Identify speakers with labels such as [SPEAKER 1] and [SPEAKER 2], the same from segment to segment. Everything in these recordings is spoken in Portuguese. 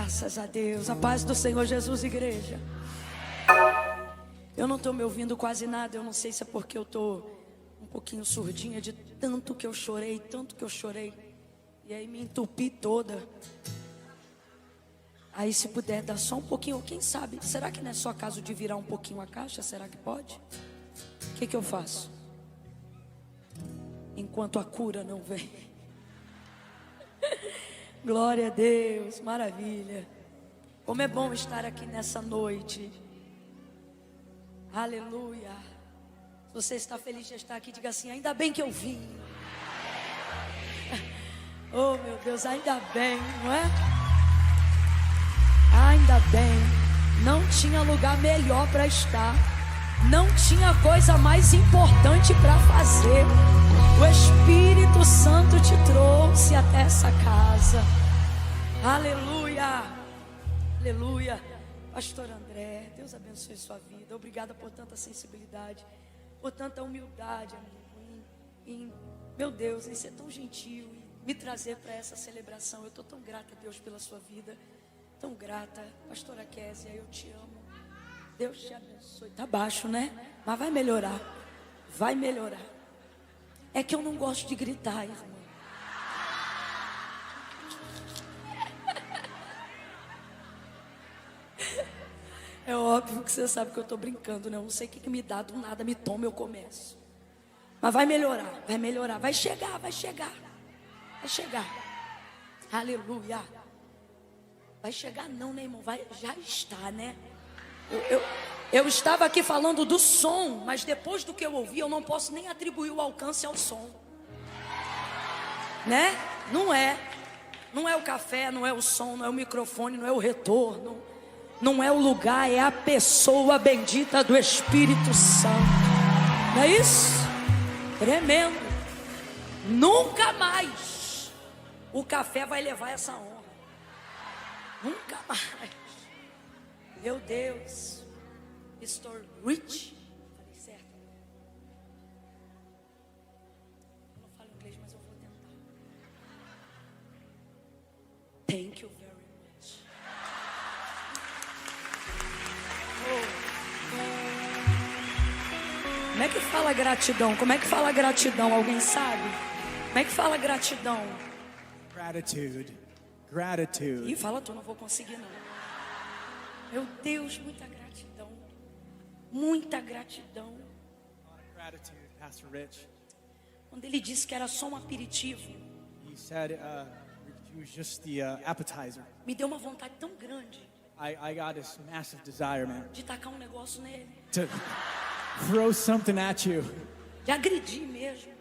[SPEAKER 1] Graças a Deus, a paz do Senhor Jesus, igreja. Eu não estou me ouvindo quase nada, eu não sei se é porque eu estou um pouquinho surdinha de tanto que eu chorei, e aí me entupi toda. Aí se puder dar só um pouquinho, quem sabe, será que não é só caso de virar um pouquinho a caixa? Será que pode? O que eu faço? Enquanto a cura não vem. Glória a Deus, maravilha. Como é bom estar aqui nessa noite. Aleluia. Se você está feliz de estar aqui, diga assim: ainda bem que eu vim. Oh meu Deus, ainda bem, não é? Ainda bem. Não tinha lugar melhor para estar. Não tinha coisa mais importante para fazer. O Espírito Santo te trouxe até essa casa. Aleluia. Aleluia. Pastor André, Deus abençoe sua vida. Obrigada por tanta sensibilidade, por tanta humildade, amigo. Meu Deus, em ser tão gentil e me trazer para essa celebração. Eu estou tão grata a Deus pela sua vida. Tão grata. Pastora Késia, eu te amo. Deus te abençoe. Tá baixo, né? Mas vai melhorar. Vai melhorar. É que eu não gosto de gritar, irmão. É óbvio que você sabe que eu tô brincando, né? Eu não sei o que me dá, do nada me toma, eu começo. Mas vai melhorar, vai melhorar. Vai chegar, vai chegar. Vai chegar. Aleluia. Vai chegar não, né, irmão? Já está, né? Eu estava aqui falando do som, mas depois do que eu ouvi, eu não posso nem atribuir o alcance ao som. Né? Não é. Não é o café, não é o som, não é o microfone, não é o retorno. Não é o lugar, é a pessoa bendita do Espírito Santo. Não é isso? Tremendo. Nunca mais o café vai levar essa honra. Nunca mais. Meu Deus. Mr. Rich. Falei certo. Eu não falo inglês, mas eu vou tentar. Thank you very much. Como é que fala gratidão? Como é que fala gratidão? Alguém sabe? Como é que fala gratidão?
[SPEAKER 2] Gratitude. Gratitude.
[SPEAKER 1] Ih, fala tu, não vou conseguir não. Meu Deus, muita gratidão. Muita gratidão.
[SPEAKER 2] Gratitude, Pastor Rich.
[SPEAKER 1] Quando ele disse que era só um aperitivo,
[SPEAKER 2] He said it was just the appetizer.
[SPEAKER 1] me deu uma vontade tão grande
[SPEAKER 2] I got this massive desire, man,
[SPEAKER 1] de tacar um negócio nele,
[SPEAKER 2] to throw something at you.
[SPEAKER 1] de agredir mesmo.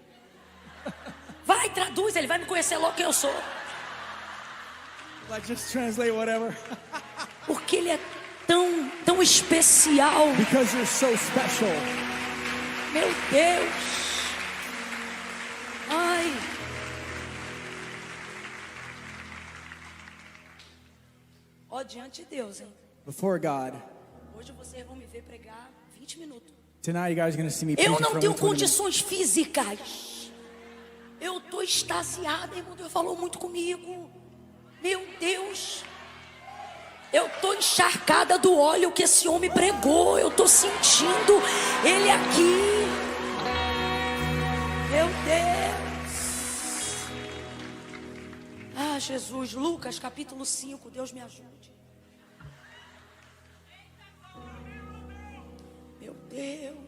[SPEAKER 1] Vai, traduz, ele vai me conhecer logo quem eu sou.
[SPEAKER 2] Like, just translate whatever.
[SPEAKER 1] Porque ele é tão especial.
[SPEAKER 2] Because you're so special.
[SPEAKER 1] Meu Deus. Ai. Ó, diante de Deus, hein?
[SPEAKER 2] Before God.
[SPEAKER 1] Hoje vocês vão me ver pregar 20 minutos.
[SPEAKER 2] Tonight you guys are going to see me
[SPEAKER 1] Eu
[SPEAKER 2] preaching
[SPEAKER 1] não
[SPEAKER 2] for
[SPEAKER 1] tenho
[SPEAKER 2] only 20 minutes.
[SPEAKER 1] condições físicas. Eu tô extasiada, irmão. Deus falou muito comigo. Meu Deus. Eu tô encharcada do óleo que esse homem pregou. Eu tô sentindo ele aqui. Meu Deus. Ah, Jesus. Lucas capítulo 5. Deus me ajude. Meu Deus.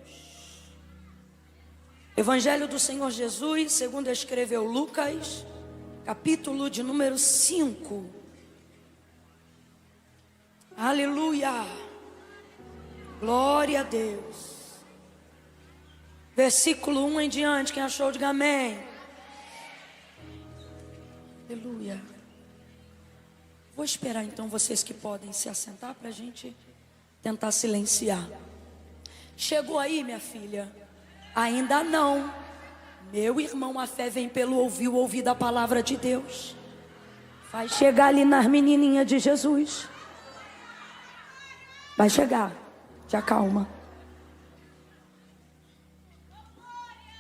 [SPEAKER 1] Evangelho do Senhor Jesus, segundo escreveu Lucas, capítulo de número 5. Aleluia. Glória a Deus. Versículo 1 em diante, quem achou, diga amém. Aleluia. Vou esperar então vocês que podem se assentar para a gente tentar silenciar. Chegou aí, minha filha? Ainda não. Meu irmão, a fé vem pelo ouvir da palavra de Deus. Vai chegar ali nas menininhas de Jesus. Vai chegar. Te acalma.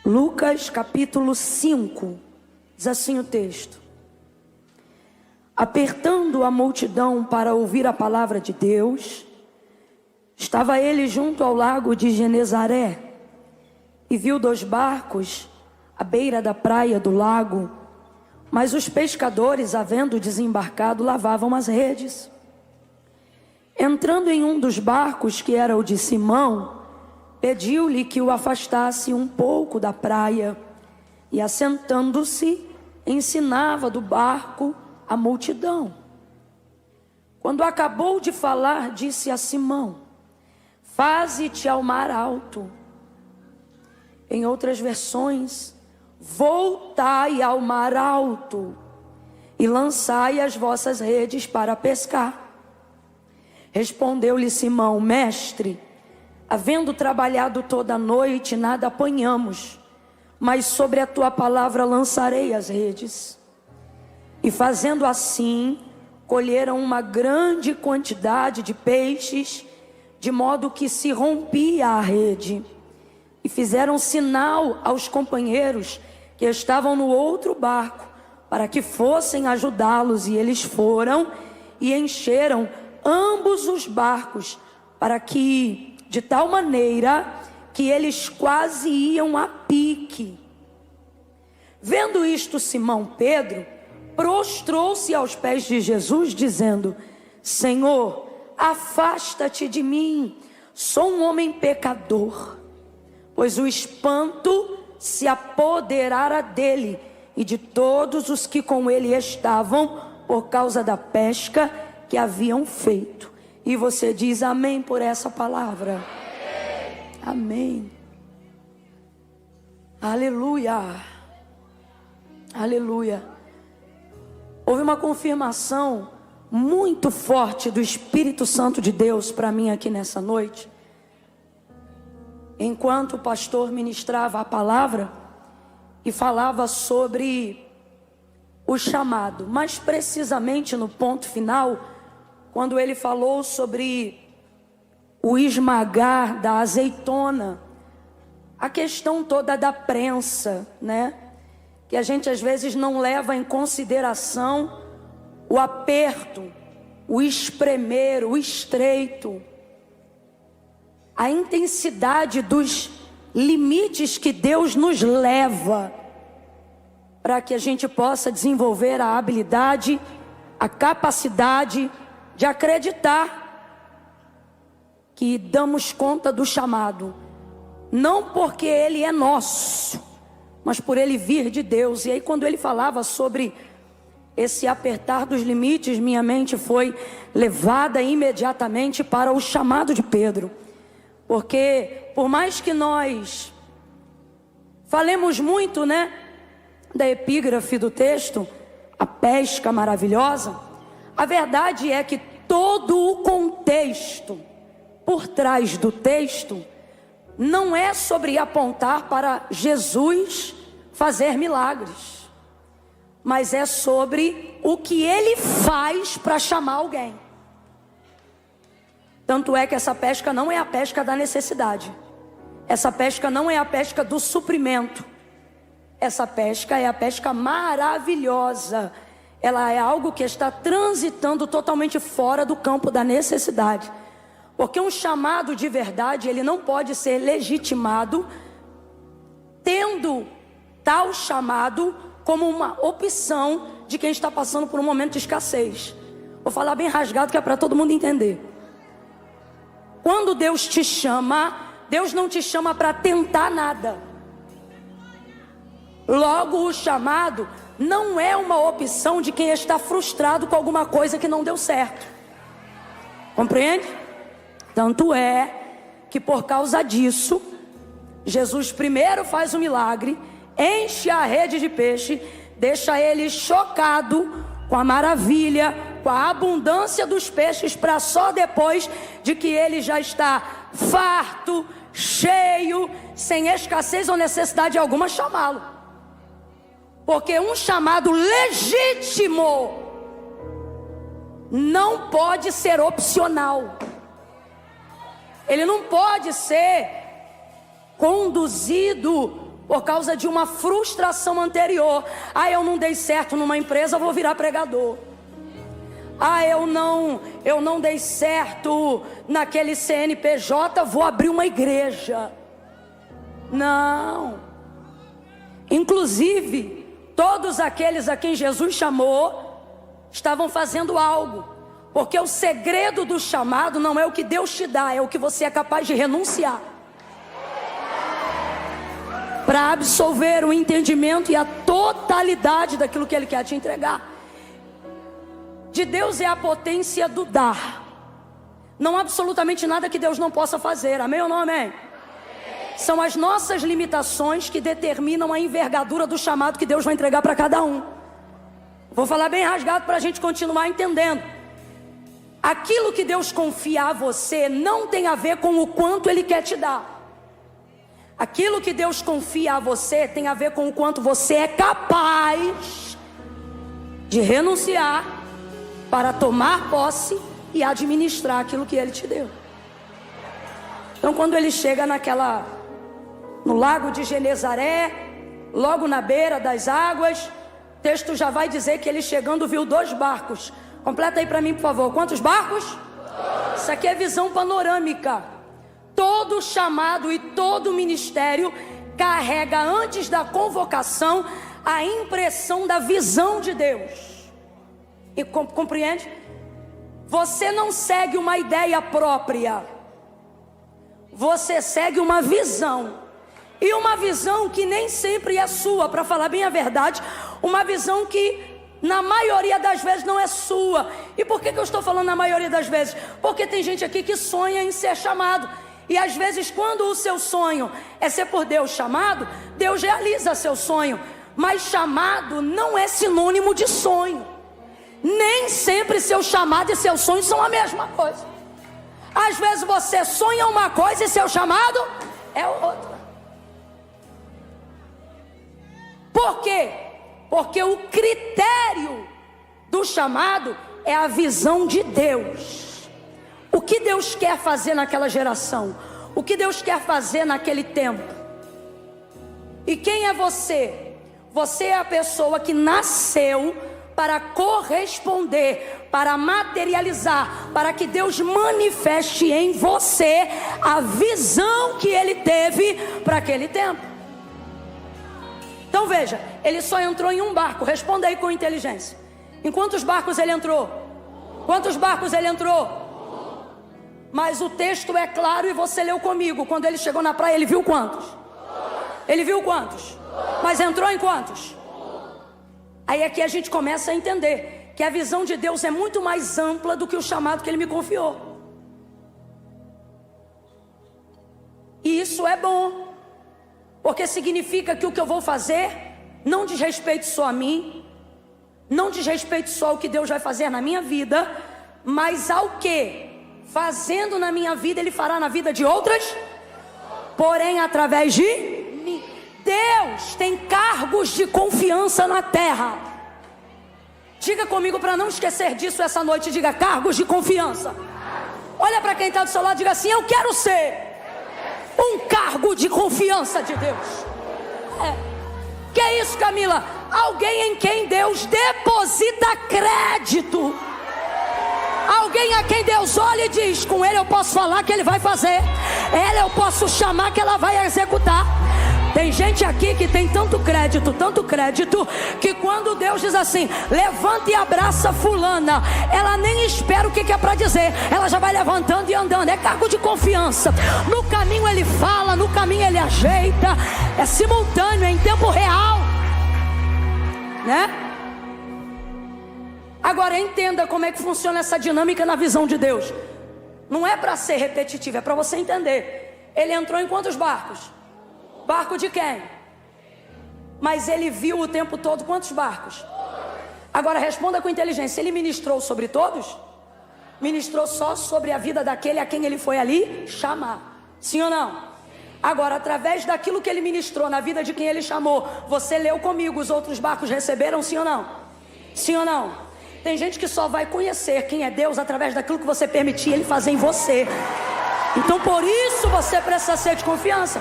[SPEAKER 1] Lucas capítulo 5. Diz assim o texto: Apertando a multidão para ouvir a palavra de Deus, estava ele junto ao lago de Genezaré e viu 2 barcos à beira da praia do lago, mas os pescadores, havendo desembarcado, lavavam as redes. Entrando em um dos barcos, que era o de Simão, pediu-lhe que o afastasse um pouco da praia, e assentando-se, ensinava do barco a multidão. Quando acabou de falar, disse a Simão: faze-te ao mar alto. Em outras versões, voltai ao mar alto e lançai as vossas redes para pescar. Respondeu-lhe Simão: mestre, havendo trabalhado toda a noite, nada apanhamos, mas sobre a tua palavra lançarei as redes. E fazendo assim, colheram uma grande quantidade de peixes, de modo que se rompia a rede. E fizeram sinal aos companheiros que estavam no outro barco, para que fossem ajudá-los, e eles foram e encheram ambos os barcos, para que, de tal maneira, que eles quase iam a pique. Vendo isto, Simão Pedro prostrou-se aos pés de Jesus, dizendo: Senhor, afasta-te de mim, sou um homem pecador. Pois o espanto se apoderara dele e de todos os que com ele estavam, por causa da pesca que haviam feito. E você diz amém por essa palavra? Amém. Aleluia. Aleluia. Houve uma confirmação muito forte do Espírito Santo de Deus para mim aqui nessa noite. Enquanto o pastor ministrava a palavra e falava sobre o chamado, mais precisamente no ponto final, quando ele falou sobre o esmagar da azeitona, a questão toda da prensa, né? Que a gente às vezes não leva em consideração o aperto, o espremer, o estreito, a intensidade dos limites que Deus nos leva para que a gente possa desenvolver a habilidade, a capacidade de acreditar que damos conta do chamado, não porque ele é nosso, mas por ele vir de Deus. E aí, quando ele falava sobre esse apertar dos limites, minha mente foi levada imediatamente para o chamado de Pedro. Porque por mais que nós falemos muito, né, da epígrafe do texto, a pesca maravilhosa, a verdade é que todo o contexto por trás do texto não é sobre apontar para Jesus fazer milagres, mas é sobre o que ele faz para chamar alguém. Tanto é que essa pesca não é a pesca da necessidade, essa pesca não é a pesca do suprimento, essa pesca é a pesca maravilhosa. Ela é algo que está transitando totalmente fora do campo da necessidade. Porque um chamado de verdade, ele não pode ser legitimado tendo tal chamado como uma opção de quem está passando por um momento de escassez. Vou falar bem rasgado que é para todo mundo entender. Quando Deus te chama, Deus não te chama para tentar nada. Logo, o chamado não é uma opção de quem está frustrado com alguma coisa que não deu certo. Compreende? Tanto é que por causa disso, Jesus primeiro faz o milagre, enche a rede de peixe, deixa ele chocado com a maravilha, com a abundância dos peixes, para só depois de que ele já está farto, cheio, sem escassez ou necessidade alguma, chamá-lo. Porque um chamado legítimo não pode ser opcional. Ele não pode ser conduzido por causa de uma frustração anterior. Ah, eu não dei certo numa empresa, eu vou virar pregador. Ah, eu não dei certo naquele CNPJ, vou abrir uma igreja. Não. Inclusive, todos aqueles a quem Jesus chamou estavam fazendo algo, porque o segredo do chamado não é o que Deus te dá, é o que você é capaz de renunciar para absolver o entendimento e a totalidade daquilo que Ele quer te entregar. De Deus é a potência do dar. Não há absolutamente nada que Deus não possa fazer, amém ou não amém? São as nossas limitações que determinam a envergadura do chamado que Deus vai entregar para cada um. Vou falar bem rasgado para a gente continuar entendendo. Aquilo que Deus confia a você não tem a ver com o quanto Ele quer te dar. Aquilo que Deus confia a você tem a ver com o quanto você é capaz de renunciar para tomar posse e administrar aquilo que Ele te deu. Então, quando ele chega no lago de Genezaré, logo na beira das águas, o texto já vai dizer que ele chegando viu 2 barcos. Completa aí para mim, por favor. Quantos barcos? Isso aqui é visão panorâmica. Todo chamado e todo ministério carrega antes da convocação a impressão da visão de Deus. E compreende? Você não segue uma ideia própria, você segue uma visão. E uma visão que nem sempre é sua, para falar bem a verdade. Uma visão que na maioria das vezes não é sua. E por que eu estou falando na maioria das vezes? Porque tem gente aqui que sonha em ser chamado. E às vezes quando o seu sonho é ser por Deus chamado, Deus realiza seu sonho. Mas chamado não é sinônimo de sonho. Nem sempre seu chamado e seu sonho são a mesma coisa. Às vezes você sonha uma coisa e seu chamado é outra. Por quê? Porque o critério do chamado é a visão de Deus. O que Deus quer fazer naquela geração? O que Deus quer fazer naquele tempo? E quem é você? Você é a pessoa que nasceu para corresponder, para materializar, para que Deus manifeste em você a visão que Ele teve para aquele tempo. Então veja, ele só entrou em um barco. Responda aí com inteligência. Em quantos barcos ele entrou? Quantos barcos ele entrou? Mas o texto é claro e você leu comigo. Quando ele chegou na praia, ele viu quantos? Ele viu quantos? Mas entrou em quantos? Aí aqui a gente começa a entender que a visão de Deus é muito mais ampla do que o chamado que Ele me confiou. E isso é bom, porque significa que o que eu vou fazer não diz respeito só a mim, não diz respeito só ao que Deus vai fazer na minha vida, mas ao que, fazendo na minha vida, Ele fará na vida de outras, porém através de mim. Deus tem cargos de confiança na terra. Diga comigo para não esquecer disso essa noite. Diga: cargos de confiança. Olha para quem está do seu lado e diga assim: eu quero ser um cargo de confiança de Deus. Que é isso, Camila? Alguém em quem Deus deposita crédito. Alguém a quem Deus olha e diz: com ele eu posso falar que ele vai fazer, ela eu posso chamar que ela vai executar. Tem gente aqui que tem tanto crédito, que quando Deus diz assim: levanta e abraça fulana, ela nem espera o que é para dizer, ela já vai levantando e andando. É cargo de confiança. No caminho ele fala, no caminho ele ajeita. É simultâneo, é em tempo real, né? Agora entenda como é que funciona essa dinâmica na visão de Deus. Não é para ser repetitivo, é para você entender. Ele entrou em quantos barcos? Barco de quem? Mas ele viu o tempo todo quantos barcos? Agora responda com inteligência. Ele ministrou sobre todos? Ministrou só sobre a vida daquele a quem ele foi ali chamar. Sim ou não? Agora, através daquilo que ele ministrou na vida de quem ele chamou, você leu comigo, os outros barcos receberam, sim ou não? Sim ou não? Tem gente que só vai conhecer quem é Deus através daquilo que você permitir Ele fazer em você. Então por isso você precisa ser de confiança.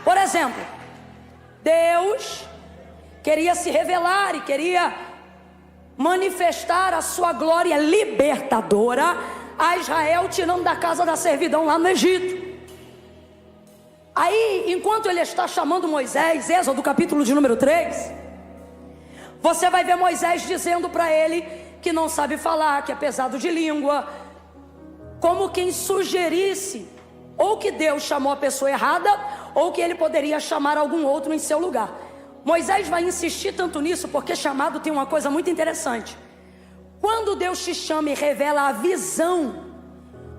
[SPEAKER 1] Por exemplo, Deus queria se revelar e queria manifestar a sua glória libertadora a Israel, tirando da casa da servidão lá no Egito. Aí, enquanto ele está chamando Moisés, Êxodo capítulo de número 3, você vai ver Moisés dizendo para ele que não sabe falar, que é pesado de língua, como quem sugerisse ou que Deus chamou a pessoa errada, ou que ele poderia chamar algum outro em seu lugar. Moisés vai insistir tanto nisso, porque chamado tem uma coisa muito interessante. Quando Deus te chama e revela a visão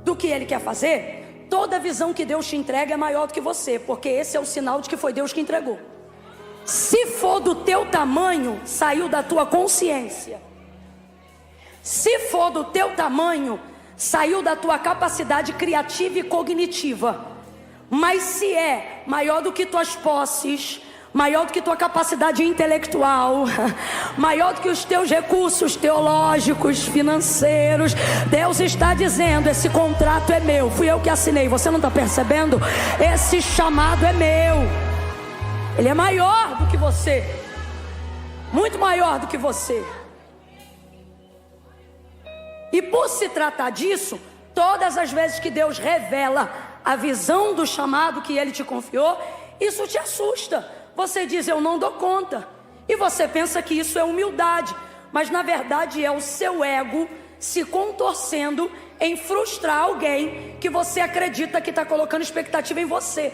[SPEAKER 1] do que Ele quer fazer, toda visão que Deus te entrega é maior do que você, porque esse é o sinal de que foi Deus que entregou. Se for do teu tamanho, saiu da tua consciência. Se for do teu tamanho, saiu da tua capacidade criativa e cognitiva. Mas se é maior do que tuas posses, maior do que tua capacidade intelectual, maior do que os teus recursos teológicos, financeiros, Deus está dizendo: esse contrato é meu, fui eu que assinei, você não está percebendo? Esse chamado é meu. Ele é maior do que você, muito maior do que você. E por se tratar disso, todas as vezes que Deus revela a visão do chamado que Ele te confiou, isso te assusta. Você diz: eu não dou conta. E você pensa que isso é humildade, mas na verdade é o seu ego se contorcendo em frustrar alguém que você acredita que está colocando expectativa em você.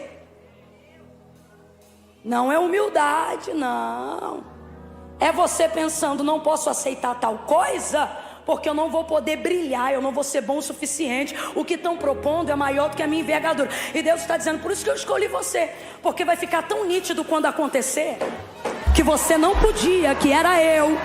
[SPEAKER 1] Não é humildade, não. É você pensando: não posso aceitar tal coisa, porque eu não vou poder brilhar, eu não vou ser bom o suficiente. O que estão propondo é maior do que a minha envergadura. E Deus está dizendo: por isso que eu escolhi você, porque vai ficar tão nítido quando acontecer, que você não podia, que era eu,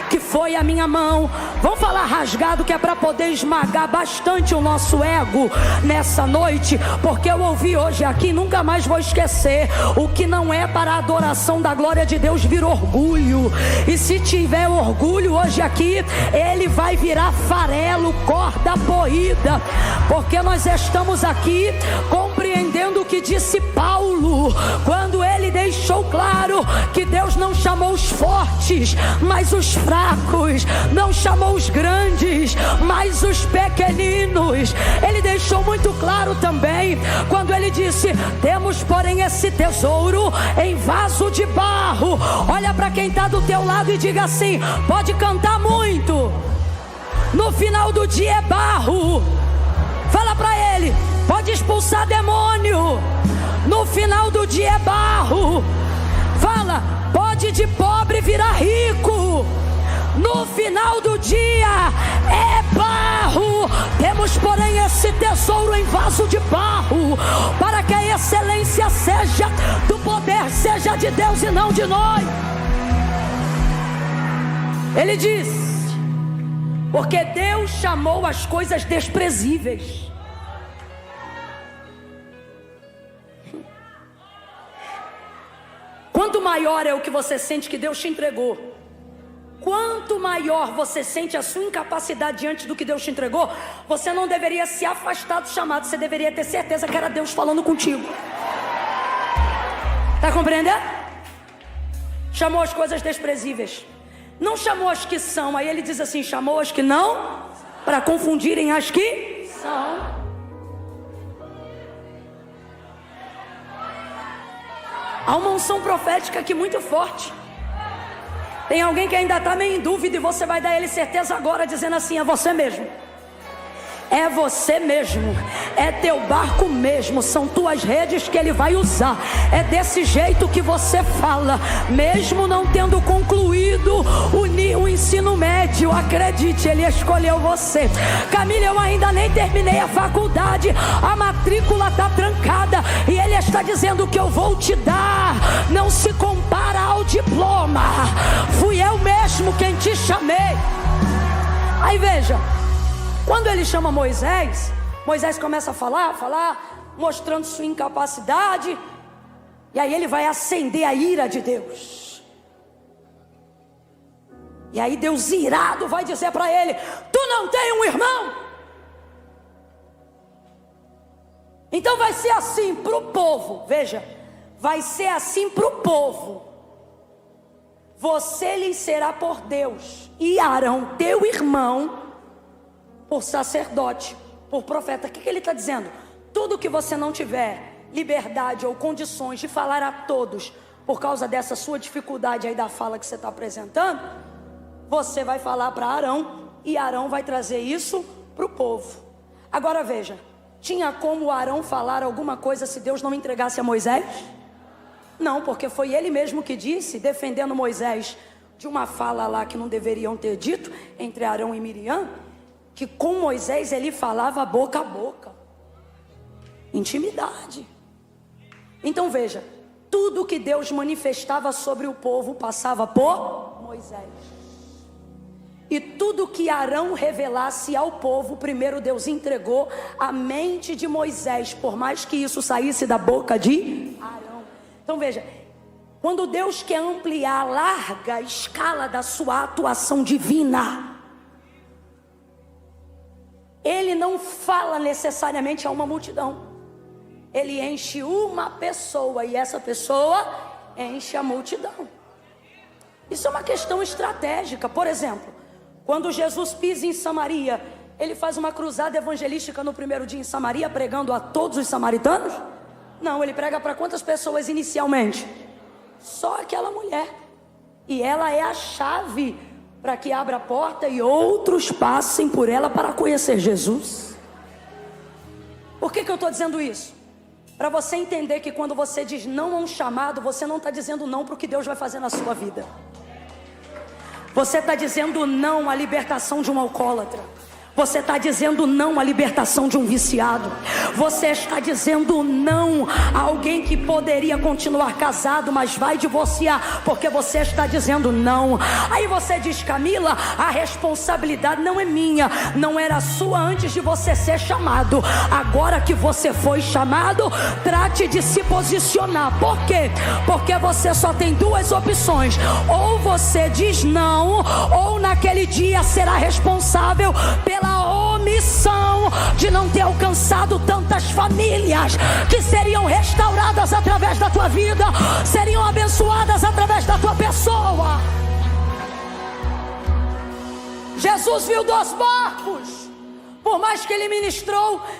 [SPEAKER 1] que foi a minha mão. Vamos falar rasgado, que é para poder esmagar bastante o nosso ego nessa noite, porque eu ouvi hoje aqui, nunca mais vou esquecer: o que não é para a adoração da glória de Deus vira orgulho, e se tiver orgulho hoje aqui, ele vai virar farelo, corda moída, porque nós estamos aqui compreendendo o que disse Paulo, quando ele deixou claro que Deus não chamou os fortes, mas os fracos, não chamou os grandes, mas os pequeninos. Ele deixou muito claro também, quando ele disse: temos porém esse tesouro em vaso de barro. Olha para quem está do teu lado e diga assim: pode cantar muito, no final do dia é barro. Fala para ele: pode expulsar demônio, no final do dia é barro. Fala: pode de pobre virar rico, no final do dia é barro. Temos porém esse tesouro em vaso de barro, para que a excelência seja do poder, seja de Deus e não de nós. Ele diz: porque Deus chamou as coisas desprezíveis. Quanto maior é o que você sente que Deus te entregou, quanto maior você sente a sua incapacidade diante do que Deus te entregou, você não deveria se afastar do chamado, você deveria ter certeza que era Deus falando contigo. Está compreendendo? Chamou as coisas desprezíveis, não chamou as que são. Aí ele diz assim: chamou as que não, para confundirem as que são. Há uma unção profética aqui muito forte. Tem alguém que ainda está meio em dúvida, e você vai dar a ele certeza agora, dizendo assim: é você mesmo. É você mesmo, é teu barco mesmo, são tuas redes que ele vai usar. É desse jeito que você fala, mesmo não tendo concluído o ensino médio. Acredite, ele escolheu você. Camila, eu ainda nem terminei a faculdade, a matrícula está trancada, e ele está dizendo: que eu vou te dar não se compara ao diploma. Fui eu mesmo quem te chamei. Aí veja, quando ele chama Moisés, Moisés começa a falar, mostrando sua incapacidade. E aí ele vai acender a ira de Deus. E aí Deus, irado, vai dizer para ele: tu não tem um irmão? Então vai ser assim para o povo. Veja, vai ser assim para o povo. você lhe será por Deus, e Arão, teu irmão, por sacerdote, por profeta. O que ele está dizendo? Tudo que você não tiver liberdade ou condições de falar a todos, por causa dessa sua dificuldade aí da fala que você está apresentando, você vai falar para Arão, e Arão vai trazer isso para o povo. Agora veja, tinha como Arão falar alguma coisa se Deus não entregasse a Moisés? Não, porque foi ele mesmo que disse, defendendo Moisés de uma fala lá que não deveriam ter dito, entre Arão e Miriam, que com Moisés ele falava boca a boca, intimidade. Então veja, tudo que Deus manifestava sobre o povo passava por Moisés. E tudo que Arão revelasse ao povo, primeiro Deus entregou a mente de Moisés, por mais que isso saísse da boca de Arão. Então veja, quando Deus quer ampliar a larga escala da sua atuação divina, Ele não fala necessariamente a uma multidão. Ele enche uma pessoa e essa pessoa enche a multidão. Isso é uma questão estratégica. Por exemplo, quando Jesus pisa em Samaria, ele faz uma cruzada evangelística no primeiro dia em Samaria, pregando a todos os samaritanos? Não, ele prega para quantas pessoas inicialmente? Só aquela mulher. E ela é a chave para que abra a porta e outros passem por ela para conhecer Jesus. Por que eu estou dizendo isso? Para você entender que quando você diz não a um chamado, você não está dizendo não para o que Deus vai fazer na sua vida. Você está dizendo não à libertação de um alcoólatra. Você está dizendo não à libertação de um viciado. Você está dizendo não a alguém que poderia continuar casado, mas vai divorciar, porque você está dizendo não. Aí você diz: Camila, a responsabilidade não é minha, não era sua antes de você ser chamado. Agora que você foi chamado, trate de se posicionar. Por quê? Porque você só tem duas opções: ou você diz não, ou naquele dia será responsável pela omissão de não ter alcançado tantas famílias que seriam restauradas através da tua vida, seriam abençoadas através da tua pessoa. Jesus viu 2 barcos. Por mais que ele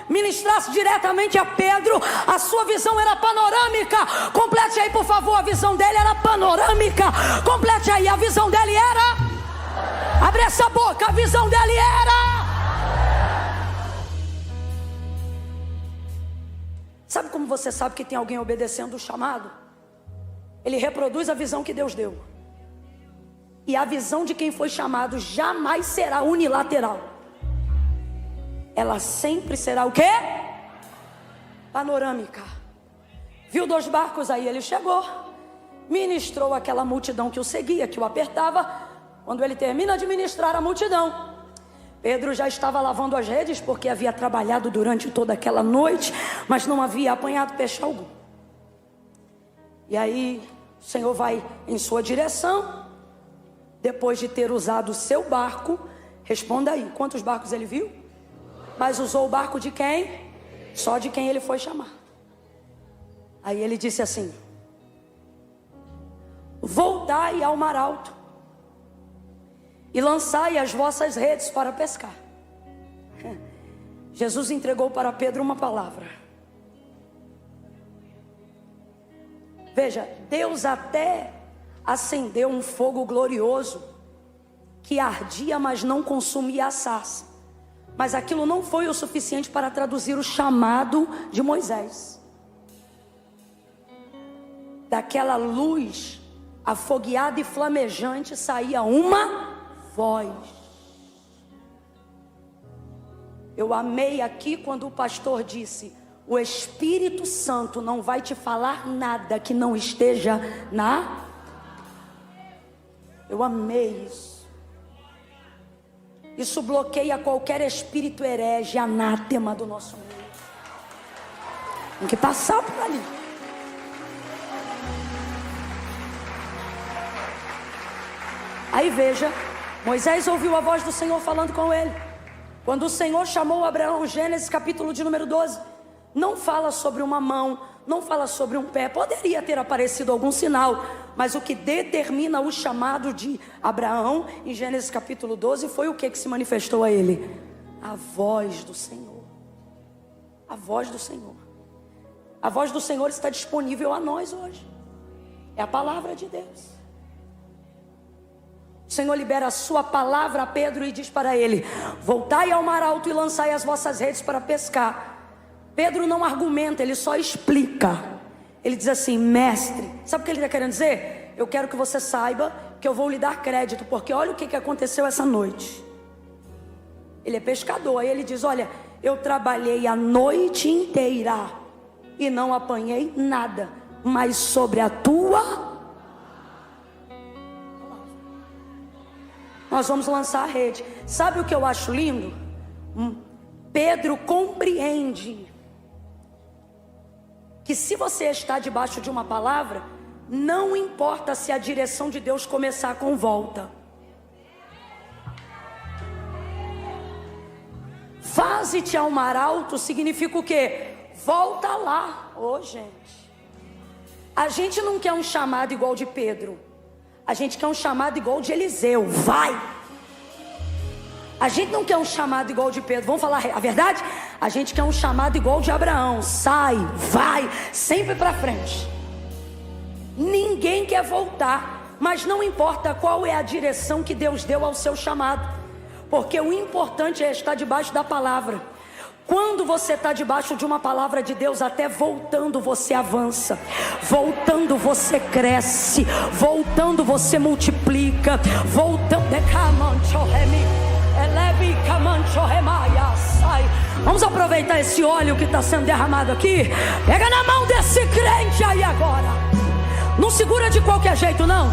[SPEAKER 1] ministrasse diretamente a Pedro, a sua visão era panorâmica. Complete aí, por favor, a visão dele era panorâmica. Complete aí, a visão dele era... Abre essa boca, a visão dele era... Sabe como você sabe que tem alguém obedecendo o chamado? Ele reproduz a visão que Deus deu. E a visão de quem foi chamado jamais será unilateral. Ela sempre será o quê? Panorâmica. Viu 2 barcos aí, ele chegou, ministrou aquela multidão que o seguia, que o apertava. Quando ele termina de ministrar a multidão, Pedro já estava lavando as redes, porque havia trabalhado durante toda aquela noite, mas não havia apanhado peixe algum. E aí o Senhor vai em sua direção, depois de ter usado o seu barco. Responda aí, quantos barcos ele viu? Mas usou o barco de quem? Só de quem ele foi chamar. Aí ele disse assim: voltai ao mar alto e lançai as vossas redes para pescar. Jesus entregou para Pedro uma palavra. Veja, Deus até acendeu um fogo glorioso que ardia, mas não consumia a sarça. Mas aquilo não foi o suficiente para traduzir o chamado de Moisés. Daquela luz afogueada e flamejante saía uma voz. Eu amei aqui quando o pastor disse: o Espírito Santo não vai te falar nada que não esteja na... Eu amei isso. Isso bloqueia qualquer espírito herege, anátema do nosso meio. Tem que passar por ali. Aí veja, Moisés ouviu a voz do Senhor falando com ele. Quando o Senhor chamou Abraão, Gênesis capítulo de número 12, não fala sobre uma mão, não fala sobre um pé. Poderia ter aparecido algum sinal, mas o que determina o chamado de Abraão, em Gênesis capítulo 12, foi o que se manifestou a ele? A voz do Senhor. A voz do Senhor. A voz do Senhor está disponível a nós hoje. É a palavra de Deus. O Senhor libera a sua palavra a Pedro e diz para ele: voltai ao mar alto e lançai as vossas redes para pescar. Pedro não argumenta, ele só explica. Ele diz assim: mestre, sabe o que ele está querendo dizer? Eu quero que você saiba que eu vou lhe dar crédito, porque olha o que aconteceu essa noite. Ele é pescador, aí ele diz: olha, eu trabalhei a noite inteira e não apanhei nada, mas sobre a tua nós vamos lançar a rede. Sabe o que eu acho lindo? Pedro compreende que se você está debaixo de uma palavra, não importa se a direção de Deus começar com volta. Faze-te ao mar alto significa o quê? Volta lá. Gente, a gente não quer um chamado igual de Pedro. A gente quer um chamado igual de Eliseu. Vai! A gente não quer um chamado igual de Pedro. Vamos falar a verdade? A gente quer um chamado igual de Abraão. Sai, vai, sempre para frente. Ninguém quer voltar. Mas não importa qual é a direção que Deus deu ao seu chamado, porque o importante é estar debaixo da palavra. Quando você está debaixo de uma palavra de Deus, até voltando você avança, voltando você cresce, voltando você multiplica, voltando. Vamos aproveitar esse óleo que está sendo derramado aqui. Pega na mão desse crente aí agora. Não segura de qualquer jeito, não.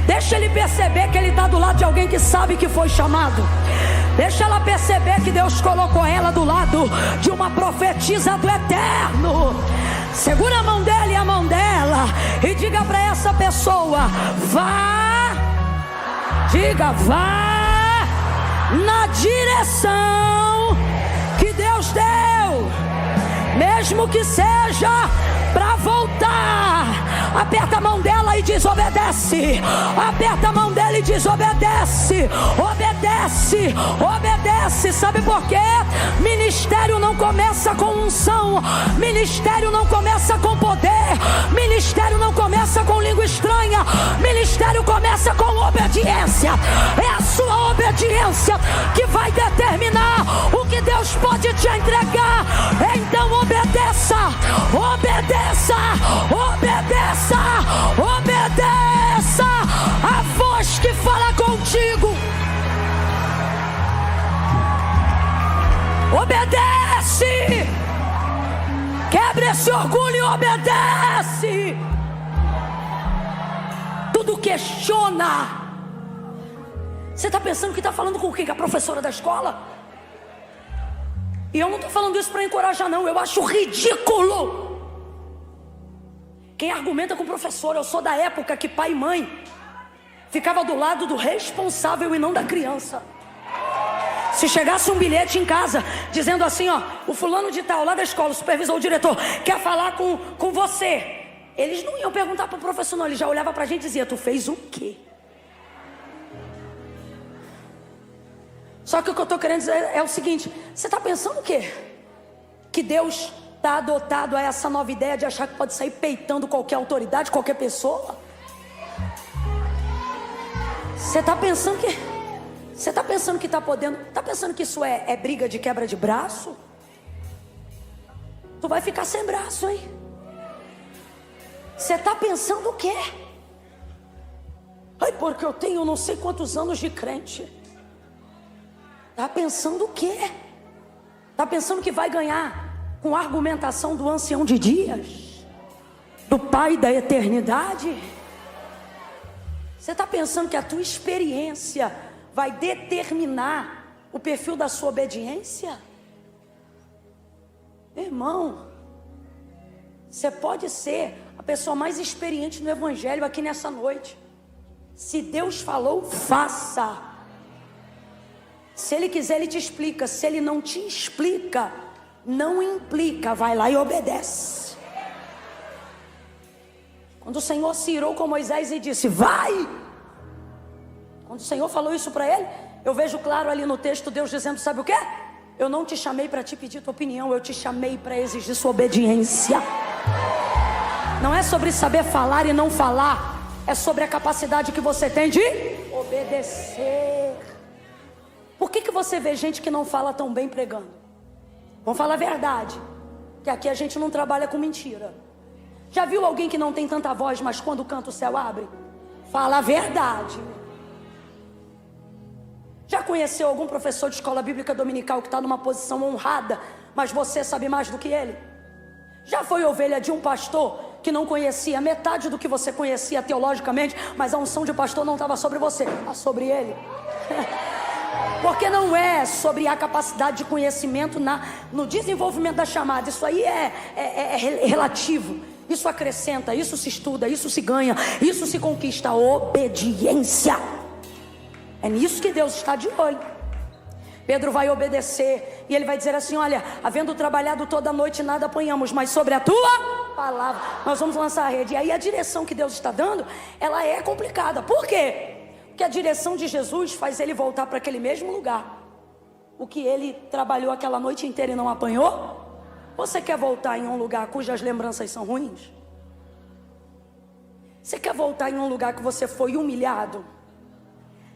[SPEAKER 1] Deixa ele perceber que ele está do lado de alguém que sabe que foi chamado. Deixa ela perceber que Deus colocou ela do lado de uma profetisa do eterno. Segura a mão dele e a mão dela e diga para essa pessoa: vá. Diga: vá na direção que Deus deu, mesmo que seja para voltar. Aperta a mão dela e desobedece. Aperta a mão dela e desobedece. Obedece, obedece. Sabe por quê? Ministério não começa com unção. Ministério não começa com poder. Ministério não começa com língua estranha. Ministério começa com obediência. É a sua obediência que vai determinar o que Deus pode te entregar. Então obedeça, obedeça, obedeça. Obedeça a voz que fala contigo. Obedece. Quebre esse orgulho e obedece. Tudo questiona. Você está pensando que está falando com o quê? Com a professora da escola? E eu não estou falando isso para encorajar, não. Eu acho ridículo quem argumenta com o professor. Eu sou da época que pai e mãe ficava do lado do responsável e não da criança. Se chegasse um bilhete em casa dizendo assim, ó, o fulano de tal lá da escola, o supervisor, o diretor, quer falar com você, eles não iam perguntar para o professor, não. Ele já olhava para a gente e dizia: tu fez o quê? Só que o que eu estou querendo dizer é o seguinte: você está pensando o quê? Que Deus está adotado a essa nova ideia de achar que pode sair peitando qualquer autoridade, qualquer pessoa? Você está pensando que... Você está pensando que está podendo... Está pensando que isso é briga de quebra de braço? Tu vai ficar sem braço, hein? Você está pensando o quê? Ai, porque eu tenho não sei quantos anos de crente. Está pensando o quê? Está pensando que vai ganhar com a argumentação do ancião de dias, do pai da eternidade? Você está pensando que a tua experiência vai determinar o perfil da sua obediência? Irmão, você pode ser a pessoa mais experiente no evangelho aqui nessa noite. Se Deus falou, faça. Se Ele quiser, Ele te explica. Se Ele não te explica, não implica, vai lá e obedece. Quando o Senhor se irou com Moisés e disse: vai! Quando o Senhor falou isso para ele, eu vejo claro ali no texto Deus dizendo: sabe o que? Eu não te chamei para te pedir tua opinião, eu te chamei para exigir sua obediência. Não é sobre saber falar e não falar, é sobre a capacidade que você tem de obedecer. Por que você vê gente que não fala tão bem pregando? Vamos falar a verdade, que aqui a gente não trabalha com mentira. Já viu alguém que não tem tanta voz, mas quando canta o céu abre? Fala a verdade. Já conheceu algum professor de escola bíblica dominical que está numa posição honrada, mas você sabe mais do que ele? Já foi ovelha de um pastor que não conhecia metade do que você conhecia teologicamente, mas a unção de pastor não estava sobre você, estava sobre ele? Porque não é sobre a capacidade de conhecimento no desenvolvimento da chamada. Isso aí é relativo. Isso acrescenta, isso se estuda, isso se ganha, isso se conquista. Obediência. É nisso que Deus está de olho. Pedro vai obedecer e ele vai dizer assim: olha, havendo trabalhado toda a noite nada apanhamos, mas sobre a tua palavra nós vamos lançar a rede. E aí a direção que Deus está dando, ela é complicada. Por quê? Porque a direção de Jesus faz ele voltar para aquele mesmo lugar. O que ele trabalhou aquela noite inteira e não apanhou? Você quer voltar em um lugar cujas lembranças são ruins? Você quer voltar em um lugar que você foi humilhado?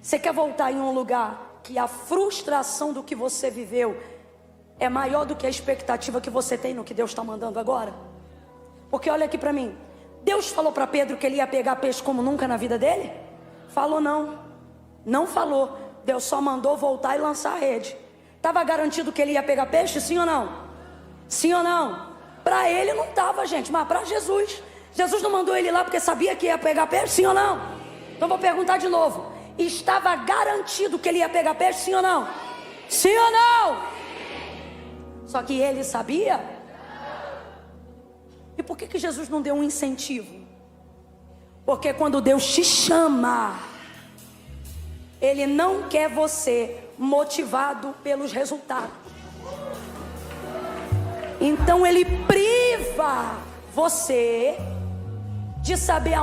[SPEAKER 1] Você quer voltar em um lugar que a frustração do que você viveu é maior do que a expectativa que você tem no que Deus está mandando agora? Porque olha aqui para mim, Deus falou para Pedro que ele ia pegar peixe como nunca na vida dele? Falou não, não falou. Deus só mandou voltar e lançar a rede. Estava garantido que ele ia pegar peixe, sim ou não? Sim ou não? Para ele não estava, gente, mas para Jesus. Jesus não mandou ele lá porque sabia que ia pegar peixe, sim ou não? Então vou perguntar de novo. Estava garantido que ele ia pegar peixe, sim ou não? Sim ou não? Só que ele sabia. E por que Jesus não deu um incentivo? Porque quando Deus te chama, Ele não quer você motivado pelos resultados. Então Ele priva você de saber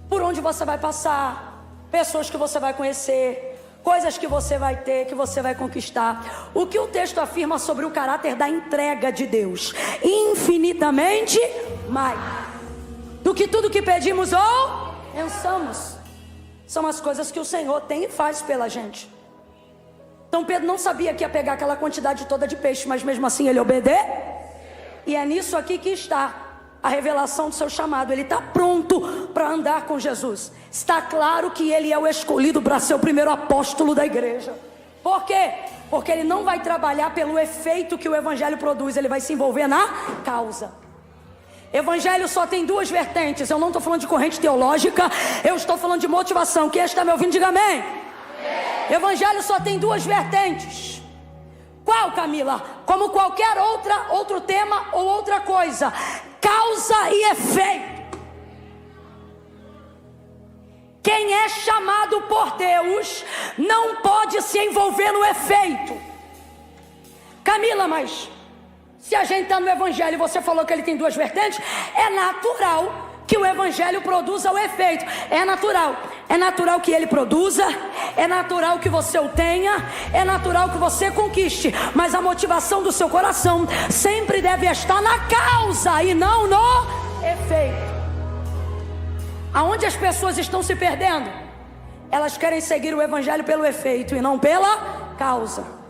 [SPEAKER 1] por onde você vai passar, pessoas que você vai conhecer, coisas que você vai ter, que você vai conquistar. O que o texto afirma sobre o caráter da entrega de Deus? Infinitamente mais do que tudo que pedimos ou pensamos. São as coisas que o Senhor tem e faz pela gente. Então Pedro não sabia que ia pegar aquela quantidade toda de peixe, mas mesmo assim ele obedeceu. E é nisso aqui que está a revelação do seu chamado. Ele está pronto para andar com Jesus. Está claro que ele é o escolhido para ser o primeiro apóstolo da igreja. Por quê? Porque ele não vai trabalhar pelo efeito que o evangelho produz. Ele vai se envolver na causa. Evangelho só tem duas vertentes. Eu não estou falando de corrente teológica, eu estou falando de motivação. Quem está me ouvindo, diga amém. Evangelho só tem duas vertentes. Qual, Camila? Como qualquer outro tema ou outra coisa: causa e efeito. Quem é chamado por Deus não pode se envolver no efeito. Camila, mas se a gente está no evangelho e você falou que ele tem duas vertentes, é natural que o evangelho produza o efeito. É natural que ele produza, é natural que você o tenha, é natural que você conquiste, mas a motivação do seu coração sempre deve estar na causa e não no efeito. Aonde as pessoas estão se perdendo? Elas querem seguir o evangelho pelo efeito e não pela causa.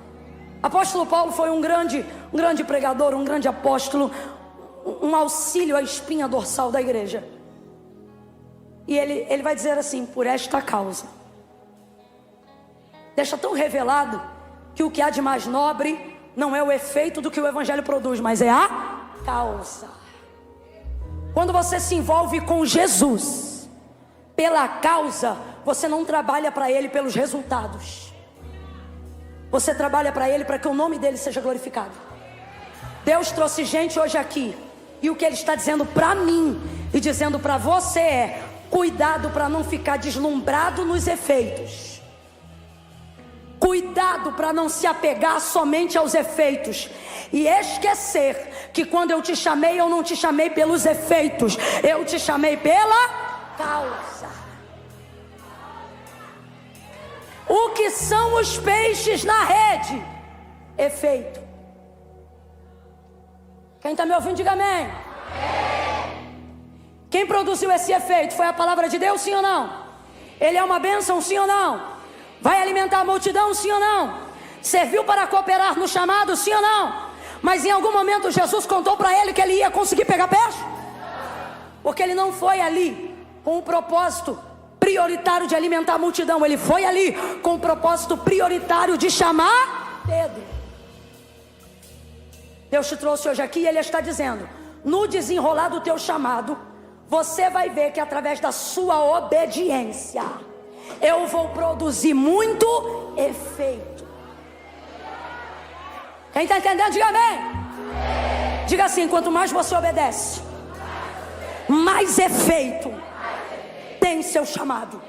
[SPEAKER 1] Apóstolo Paulo foi um grande pregador, um grande apóstolo, um auxílio à espinha dorsal da igreja. E ele vai dizer assim: por esta causa. Deixa tão revelado que o que há de mais nobre não é o efeito do que o evangelho produz, mas é a causa. Quando você se envolve com Jesus pela causa, você não trabalha para ele pelos resultados. Você trabalha para ele para que o nome dele seja glorificado. Deus trouxe gente hoje aqui, e o que ele está dizendo para mim e dizendo para você é: cuidado para não ficar deslumbrado nos efeitos. Cuidado cuidado para não se apegar somente aos efeitos e esquecer que quando eu te chamei, eu não te chamei pelos efeitos, eu te chamei pela causa. O que são os peixes na rede? Efeito. Quem está me ouvindo, diga amém. Quem produziu esse efeito? Foi a palavra de Deus, sim ou não? Ele é uma bênção, sim ou não? Vai alimentar a multidão, sim ou não? Serviu para cooperar no chamado, sim ou não? Mas em algum momento Jesus contou para ele que ele ia conseguir pegar peixe? Porque ele não foi ali com o propósito prioritário de alimentar a multidão. Ele foi ali com o propósito prioritário de chamar Pedro. Deus te trouxe hoje aqui e Ele está dizendo: no desenrolar do teu chamado, você vai ver que através da sua obediência, eu vou produzir muito efeito. Quem está entendendo, diga amém. Diga assim: quanto mais você obedece, mais efeito tem seu chamado.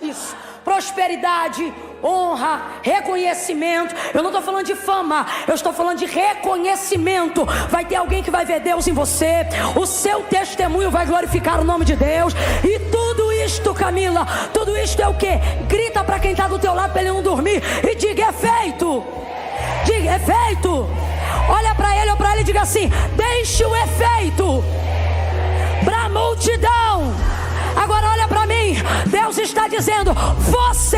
[SPEAKER 1] Isso. Prosperidade, honra, reconhecimento. Eu não estou falando de fama, eu estou falando de reconhecimento. Vai ter alguém que vai ver Deus em você. O seu testemunho vai glorificar o nome de Deus. E tudo isto, Camila, tudo isto é o que? Grita para quem está do teu lado para ele não dormir e diga: é feito. Diga: é feito. Olha para ele ou para ele e diga assim: deixe o efeito para a multidão. Agora olha para mim, Deus está dizendo: você,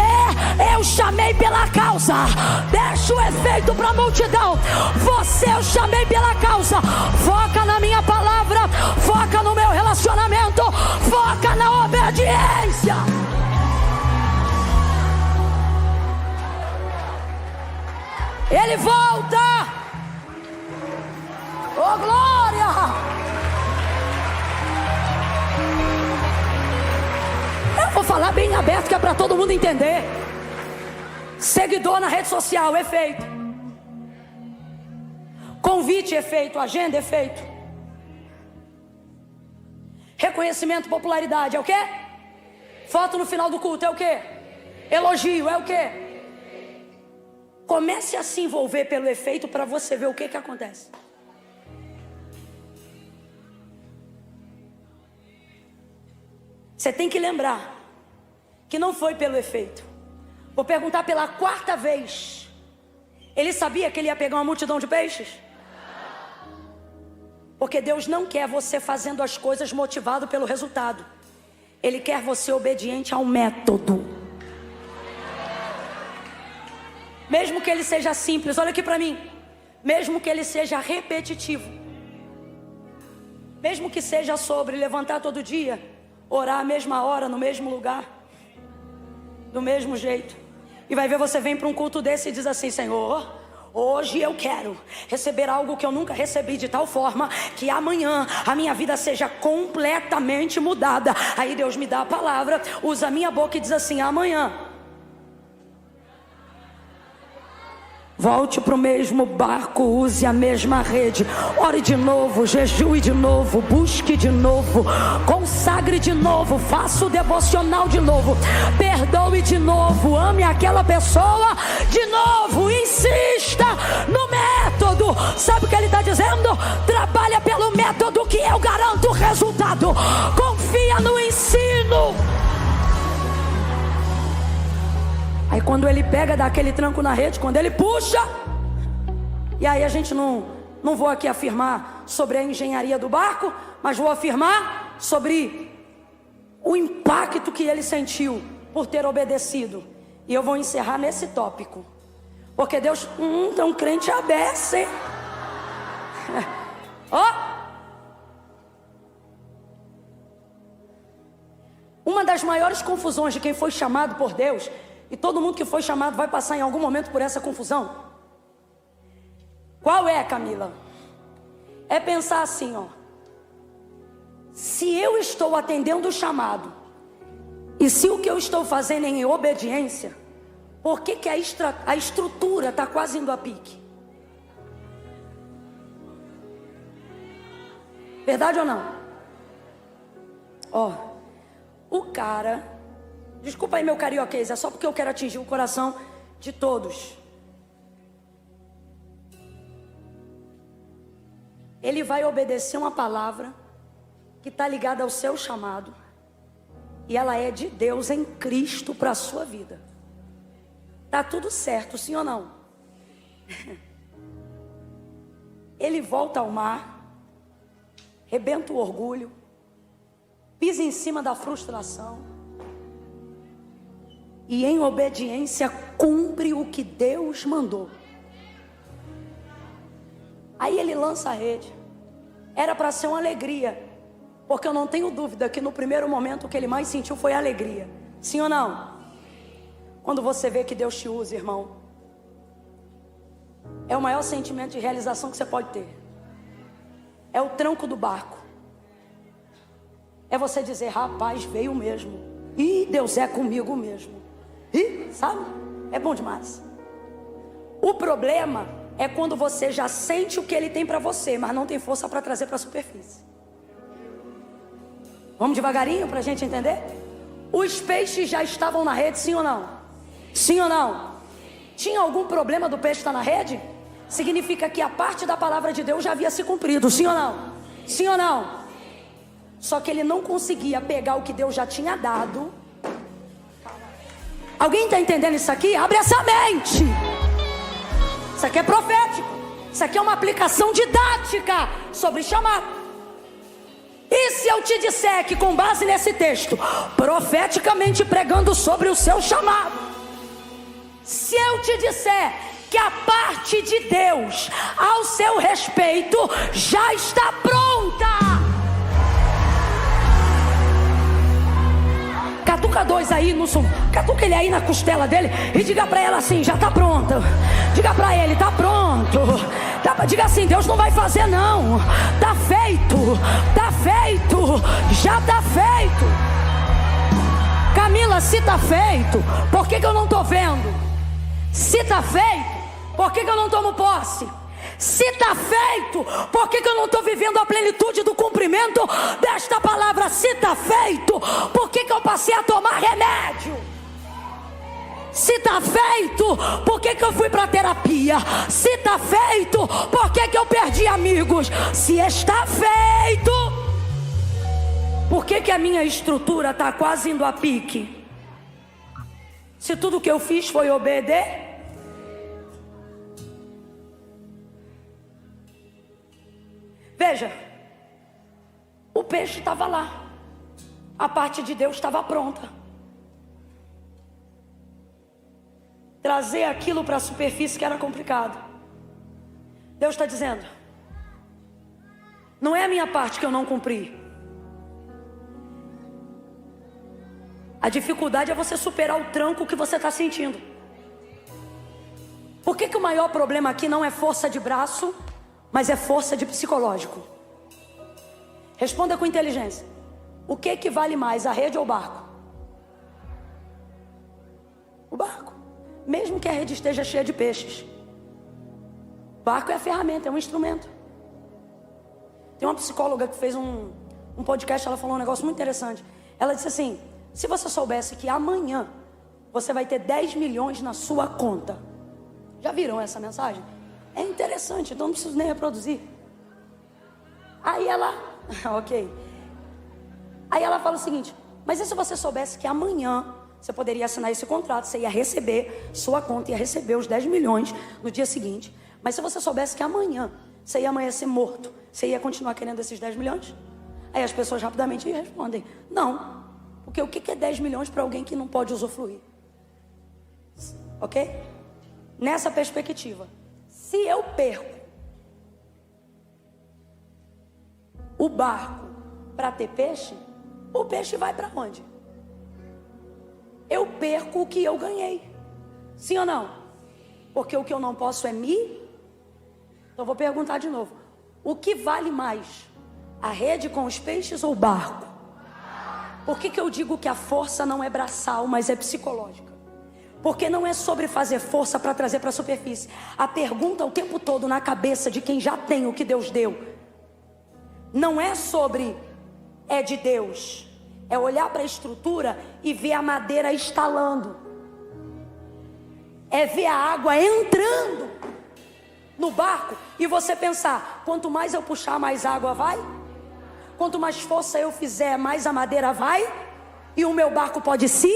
[SPEAKER 1] eu chamei pela causa. Deixa o efeito para a multidão. Você, eu chamei pela causa. Foca na minha palavra, foca no meu relacionamento, foca na obediência. Ele volta. Oh, glória! Vou falar bem aberto que é para todo mundo entender. Seguidor na rede social, efeito. Convite, efeito. Agenda, efeito. Reconhecimento, popularidade, é o quê? Foto no final do culto, é o quê? Elogio, é o quê? Comece a se envolver pelo efeito para você ver o que acontece. Você tem que lembrar que não foi pelo efeito. Vou perguntar pela quarta vez: ele sabia que ele ia pegar uma multidão de peixes? Porque Deus não quer você fazendo as coisas motivado pelo resultado. Ele quer você obediente ao método. Mesmo que ele seja simples, olha aqui para mim. Mesmo que ele seja repetitivo. Mesmo que seja sobre levantar todo dia, orar à mesma hora, no mesmo lugar, do mesmo jeito. E vai ver, você vem para um culto desse e diz assim: Senhor, hoje eu quero receber algo que eu nunca recebi, de tal forma que amanhã a minha vida seja completamente mudada. Aí Deus me dá a palavra, usa a minha boca e diz assim: amanhã volte para o mesmo barco, use a mesma rede, ore de novo, jejue de novo, busque de novo, consagre de novo, faça o devocional de novo, perdoe de novo, ame aquela pessoa de novo, insista no método. Sabe o que ele está dizendo? Trabalha pelo método que eu garanto o resultado. Confia no ensino. Aí quando ele pega, dá aquele tranco na rede, quando ele puxa, e aí a gente não vou aqui afirmar sobre a engenharia do barco, mas vou afirmar sobre o impacto que ele sentiu por ter obedecido. E eu vou encerrar nesse tópico, porque Deus, tem um crente aberto, hein? Ó! Uma das maiores confusões de quem foi chamado por Deus, e todo mundo que foi chamado vai passar em algum momento por essa confusão. Qual é, Camila? É pensar assim, ó: se eu estou atendendo o chamado, e se o que eu estou fazendo é em obediência, por que a estrutura está quase indo a pique? Verdade ou não? Ó, o cara... Desculpa aí meu carioquês, é só porque eu quero atingir o coração de todos. Ele vai obedecer uma palavra que está ligada ao seu chamado. E ela é de Deus em Cristo para a sua vida. Tá tudo certo, sim ou não? Ele volta ao mar, rebenta o orgulho, pisa em cima da frustração e em obediência cumpre o que Deus mandou. Aí ele lança a rede. Era para ser uma alegria, porque eu não tenho dúvida que no primeiro momento o que ele mais sentiu foi alegria. Sim ou não? Quando você vê que Deus te usa, irmão, é o maior sentimento de realização que você pode ter. É o tranco do barco. É você dizer, rapaz, veio mesmo. Ih, Deus é comigo mesmo. Ih, sabe? É bom demais. O problema é quando você já sente o que Ele tem para você, mas não tem força para trazer para a superfície. Vamos devagarinho para a gente entender? Os peixes já estavam na rede, sim ou não? Sim ou não? Tinha algum problema do peixe estar na rede? Significa que a parte da palavra de Deus já havia se cumprido, sim ou não? Sim ou não? Só que ele não conseguia pegar o que Deus já tinha dado. Alguém está entendendo isso aqui? Abre essa mente. Isso aqui é profético. Isso aqui é uma aplicação didática sobre chamado. E se eu te disser que com base nesse texto, profeticamente pregando sobre o seu chamado, se eu te disser que a parte de Deus ao seu respeito já está pronta. Catuca dois aí no som, catuca ele aí na costela dele e diga pra ela assim, já tá pronta. Diga pra ele, tá pronto. Diga assim, Deus não vai fazer não. Tá feito, já tá feito. Camila, se tá feito, por que eu não tô vendo? Se tá feito, por que eu não tomo posse? Se está feito, por que eu não estou vivendo a plenitude do cumprimento desta palavra? Se está feito, por que eu passei a tomar remédio? Se está feito, por que eu fui para terapia? Se está feito, por que eu perdi amigos? Se está feito, por que a minha estrutura está quase indo a pique? Se tudo que eu fiz foi obedecer. Veja, o peixe estava lá, a parte de Deus estava pronta. Trazer aquilo para a superfície que era complicado. Deus está dizendo, não é a minha parte que eu não cumpri. A dificuldade é você superar o tranco que você está sentindo. Por que o maior problema aqui não é força de braço, mas é força de psicológico? Responda com inteligência. O que vale mais, a rede ou o barco? O barco. Mesmo que a rede esteja cheia de peixes, o barco é a ferramenta, é um instrumento. Tem uma psicóloga que fez um podcast, ela falou um negócio muito interessante. Ela disse assim, se você soubesse que amanhã você vai ter 10 milhões na sua conta. Já viram essa mensagem? É interessante, então não preciso nem reproduzir. Aí ela, ok. Aí ela fala o seguinte, mas e se você soubesse que amanhã você poderia assinar esse contrato, você ia receber sua conta, ia receber os 10 milhões no dia seguinte. Mas se você soubesse que amanhã você ia amanhecer morto, você ia continuar querendo esses 10 milhões? Aí as pessoas rapidamente respondem, não. Porque o que é 10 milhões para alguém que não pode usufruir? Ok? Nessa perspectiva, se eu perco o barco para ter peixe, o peixe vai para onde? Eu perco o que eu ganhei. Sim ou não? Porque o que eu não posso é me. Então vou perguntar de novo. O que vale mais? A rede com os peixes ou o barco? Por que eu digo que a força não é braçal, mas é psicológica? Porque não é sobre fazer força para trazer para a superfície. A pergunta o tempo todo na cabeça de quem já tem o que Deus deu não é sobre é de Deus. É olhar para a estrutura e ver a madeira estalando. É ver a água entrando no no barco e você pensar: quanto mais eu puxar, mais água vai? Quanto mais força eu fizer, mais a madeira vai? E o meu barco pode se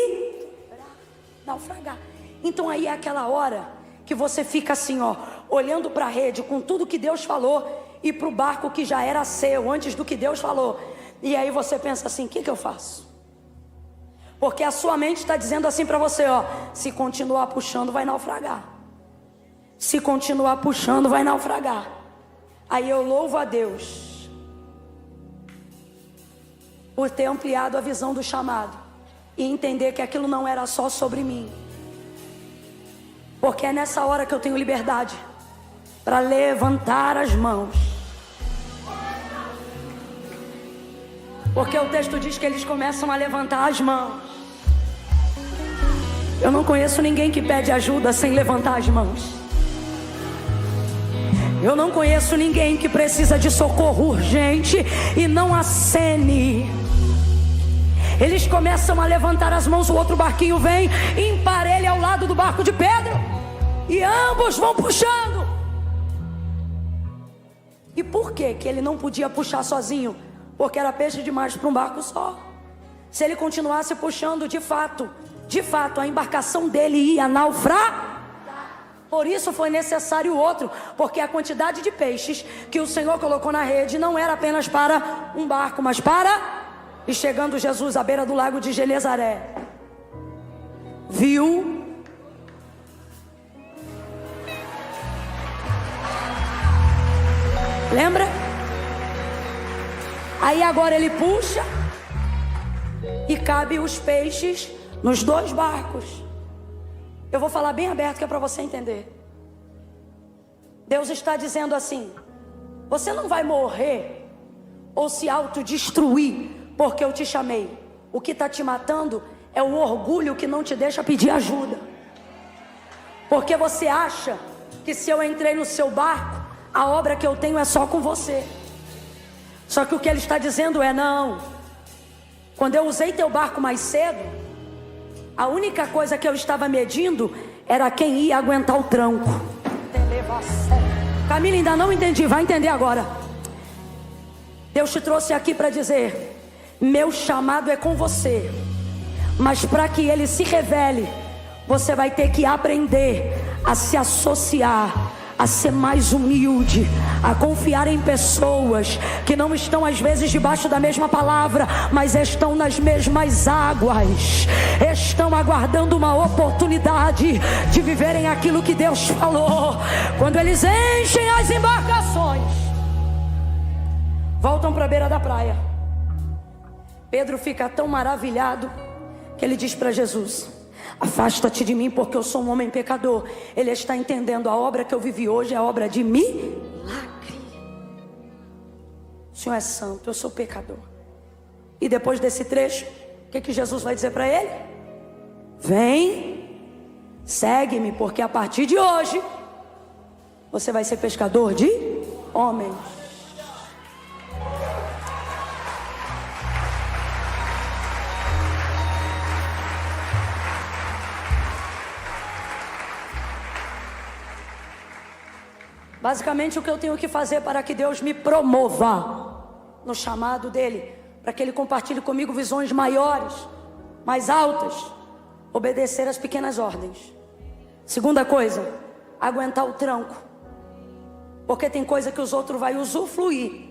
[SPEAKER 1] naufragar. Então aí é aquela hora que você fica assim, ó, olhando para a rede com tudo que Deus falou e para o barco que já era seu antes do que Deus falou. E aí você pensa assim: o que eu faço? Porque a sua mente está dizendo assim para você, ó: se continuar puxando, vai naufragar. Se continuar puxando, vai naufragar. Aí eu louvo a Deus por ter ampliado a visão do chamado e entender que aquilo não era só sobre mim. Porque é nessa hora que eu tenho liberdade para levantar as mãos. Porque o texto diz que eles começam a levantar as mãos. Eu não conheço ninguém que pede ajuda sem levantar as mãos. Eu não conheço ninguém que precisa de socorro urgente e não acene. Eles começam a levantar as mãos, o outro barquinho vem e emparelha ao lado do barco de Pedro. E ambos vão puxando. E por que ele não podia puxar sozinho? Porque era peixe demais para um barco só. Se ele continuasse puxando, de fato, a embarcação dele ia naufragar. Por isso foi necessário o outro, porque a quantidade de peixes que o Senhor colocou na rede não era apenas para um barco, mas para... E chegando Jesus à beira do lago de Genezaré, viu lembra? Aí agora ele puxa e cabe os peixes nos dois barcos. Eu vou falar bem aberto que é para você entender. Deus está dizendo assim: você não vai morrer ou se autodestruir porque eu te chamei. O que está te matando é o orgulho que não te deixa pedir ajuda. Porque você acha que se eu entrei no seu barco, a obra que eu tenho é só com você. Só que o que ele está dizendo é: não. Quando eu usei teu barco mais cedo, a única coisa que eu estava medindo era quem ia aguentar o tranco. Camila, ainda não entendi, vai entender agora. Deus te trouxe aqui para dizer: meu chamado é com você, mas para que ele se revele, você vai ter que aprender a se associar, a ser mais humilde, a confiar em pessoas que não estão às vezes debaixo da mesma palavra, mas estão nas mesmas águas, estão aguardando uma oportunidade de viverem aquilo que Deus falou. Quando eles enchem as embarcações, voltam para a beira da praia. Pedro fica tão maravilhado que ele diz para Jesus: afasta-te de mim, porque eu sou um homem pecador. Ele está entendendo: a obra que eu vivi hoje é obra de milagre. O Senhor é santo, eu sou pecador. E depois desse trecho, o que Jesus vai dizer para ele? Vem, segue-me, porque a partir de hoje você vai ser pescador de homens. Basicamente, o que eu tenho que fazer para que Deus me promova no chamado dele, para que ele compartilhe comigo visões maiores, mais altas, obedecer às pequenas ordens. Segunda coisa, aguentar o tranco. Porque tem coisa que os outros vão usufruir,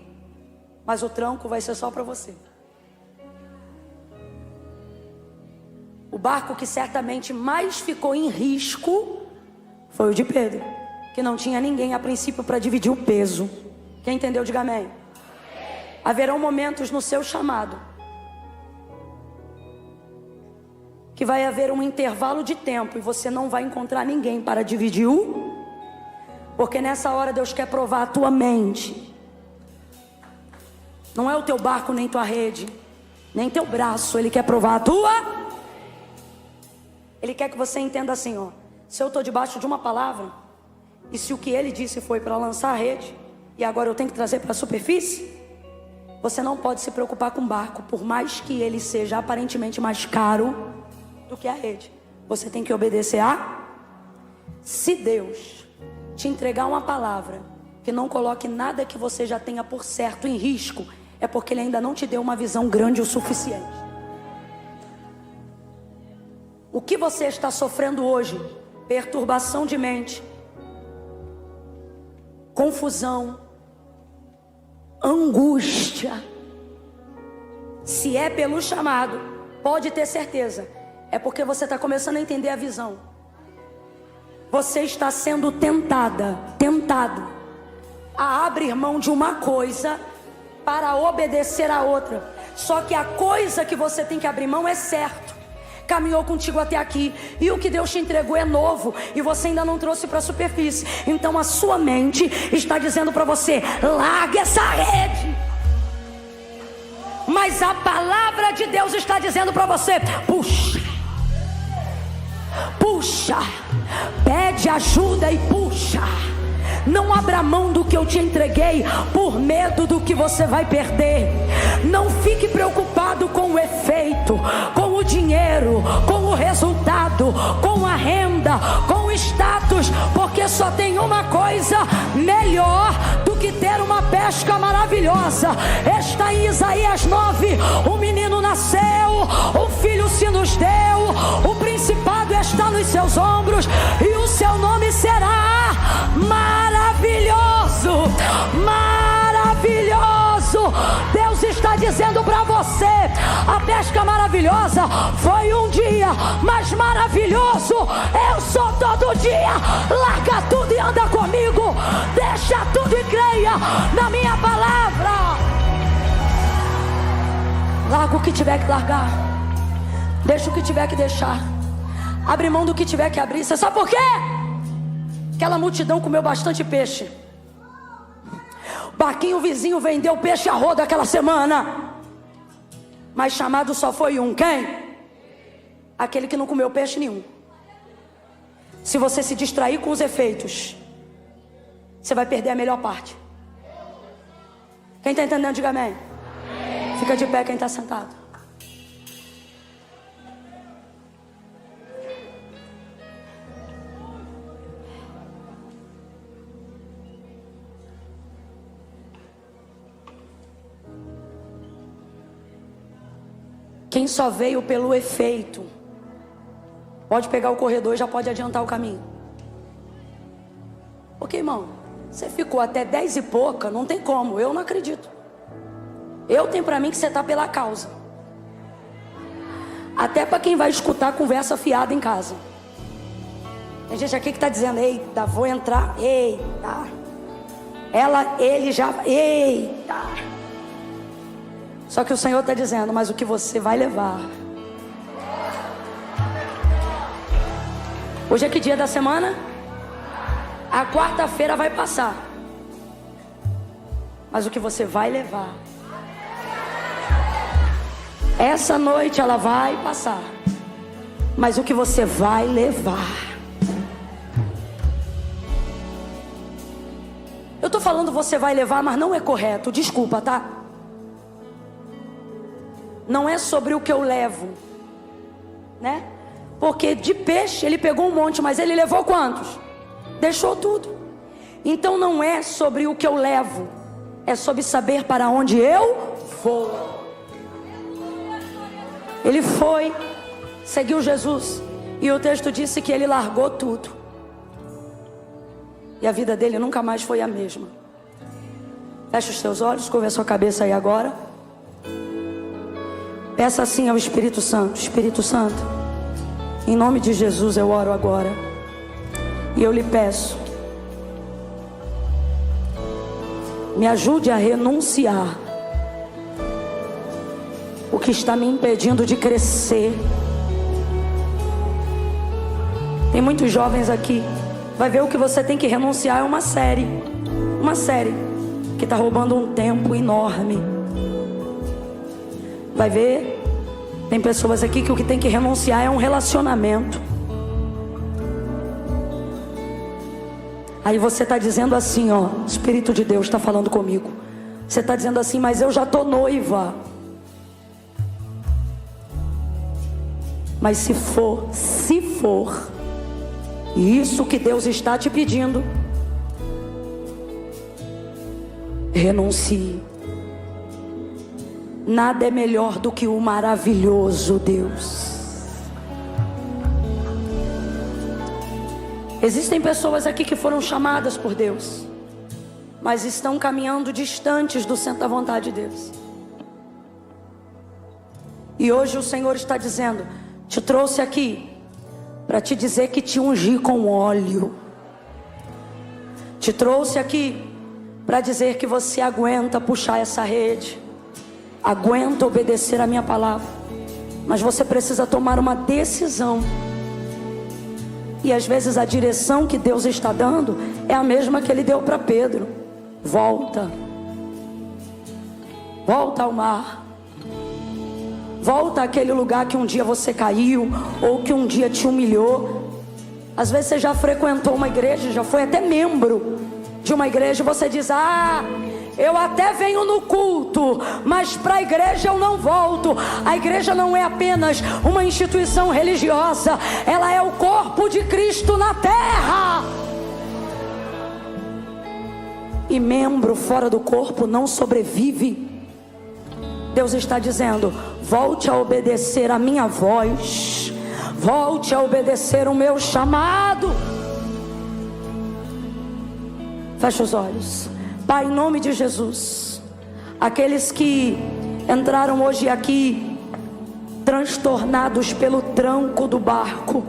[SPEAKER 1] mas o tranco vai ser só para você. O barco que certamente mais ficou em risco foi o de Pedro, que não tinha ninguém a princípio para dividir o peso. Quem entendeu, diga amém. Haverão momentos no seu chamado que vai haver um intervalo de tempo e você não vai encontrar ninguém para dividir porque nessa hora Deus quer provar a tua mente. Não é o teu barco, nem tua rede, nem teu braço. Ele quer provar a tua. Ele quer que você entenda assim, ó: se eu estou debaixo de uma palavra, e se o que ele disse foi para lançar a rede, e agora eu tenho que trazer para a superfície, você não pode se preocupar com o barco, por mais que ele seja aparentemente mais caro do que a rede. Você tem que obedecer a... Se Deus te entregar uma palavra que não coloque nada que você já tenha por certo em risco, é porque Ele ainda não te deu uma visão grande o suficiente. O que você está sofrendo hoje? Perturbação de mente, confusão, angústia. Se é pelo chamado, pode ter certeza, é porque você está começando a entender a visão. Você está sendo tentado a abrir mão de uma coisa para obedecer a outra. Só que a coisa que você tem que abrir mão é certo. Caminhou contigo até aqui, e o que Deus te entregou é novo, e você ainda não trouxe para a superfície. Então a sua mente está dizendo para você: larga essa rede. Mas a palavra de Deus está dizendo para você: puxa, puxa, pede ajuda e puxa. Não abra mão do que eu te entreguei por medo do que você vai perder. Não fique preocupado com o efeito, com o dinheiro, com o resultado, com a renda, com o status, porque só tem uma coisa melhor do que ter uma pesca maravilhosa. Está em Isaías 9: um menino nasceu, um filho se nos deu, o principado está nos seus ombros, e o seu nome será maravilhoso, maravilhoso. Deus está dizendo para você: a pesca maravilhosa foi um dia, mas maravilhoso eu sou todo dia. Larga tudo e anda comigo, deixa tudo e creia na minha palavra. Larga o que tiver que largar, deixa o que tiver que deixar, abre mão do que tiver que abrir. Você sabe por quê? Aquela multidão comeu bastante peixe. O barquinho vizinho vendeu peixe a rodo aquela semana, mas chamado só foi um. Quem? Aquele que não comeu peixe nenhum. Se você se distrair com os efeitos, você vai perder a melhor parte. Quem está entendendo, diga amém. Fica de pé quem está sentado. Quem só veio pelo efeito, pode pegar o corredor e já pode adiantar o caminho. Porque, irmão, você ficou até 10 e pouca, não tem como, eu não acredito. Eu tenho pra mim que você tá pela causa. Até pra quem vai escutar conversa fiada em casa. Tem gente aqui que tá dizendo: eita, vou entrar, eita. Ele já, eita. Só que o Senhor está dizendo: mas o que você vai levar? Hoje é que dia da semana? A quarta-feira vai passar, mas o que você vai levar? Essa noite ela vai passar, mas o que você vai levar? Eu estou falando você vai levar, mas não é correto, desculpa, tá? Não é sobre o que eu levo, né? Porque de peixe ele pegou um monte, mas ele levou quantos? Deixou tudo. Então não é sobre o que eu levo, é sobre saber para onde eu vou. Ele foi, seguiu Jesus, e o texto disse que ele largou tudo, e a vida dele nunca mais foi a mesma. Feche os seus olhos, curva a sua cabeça aí agora. Peça assim ao Espírito Santo: Espírito Santo, em nome de Jesus eu oro agora, e eu lhe peço, me ajude a renunciar o que está me impedindo de crescer. Tem muitos jovens aqui, vai ver o que você tem que renunciar é uma série que está roubando um tempo enorme. Vai ver, tem pessoas aqui que o que tem que renunciar é um relacionamento. Aí você está dizendo assim, ó, o Espírito de Deus está falando comigo. Você está dizendo assim: mas eu já estou noiva. Mas se for, e isso que Deus está te pedindo, renuncie. Nada é melhor do que o maravilhoso Deus. Existem pessoas aqui que foram chamadas por Deus, mas estão caminhando distantes do centro da vontade de Deus. E hoje o Senhor está dizendo: te trouxe aqui para te dizer que te ungi com óleo. Te trouxe aqui para dizer que você aguenta puxar essa rede, aguenta obedecer a minha palavra, mas você precisa tomar uma decisão. E às vezes a direção que Deus está dando é a mesma que Ele deu para Pedro: volta, volta ao mar, volta àquele lugar que um dia você caiu, ou que um dia te humilhou. Às vezes você já frequentou uma igreja, já foi até membro de uma igreja, e você diz: eu até venho no culto, mas para a igreja eu não volto. A igreja não é apenas uma instituição religiosa, ela é o corpo de Cristo na terra. E membro fora do corpo não sobrevive. Deus está dizendo: volte a obedecer a minha voz, volte a obedecer o meu chamado. Feche os olhos. Pai, em nome de Jesus, aqueles que entraram hoje aqui transtornados pelo tranco do barco,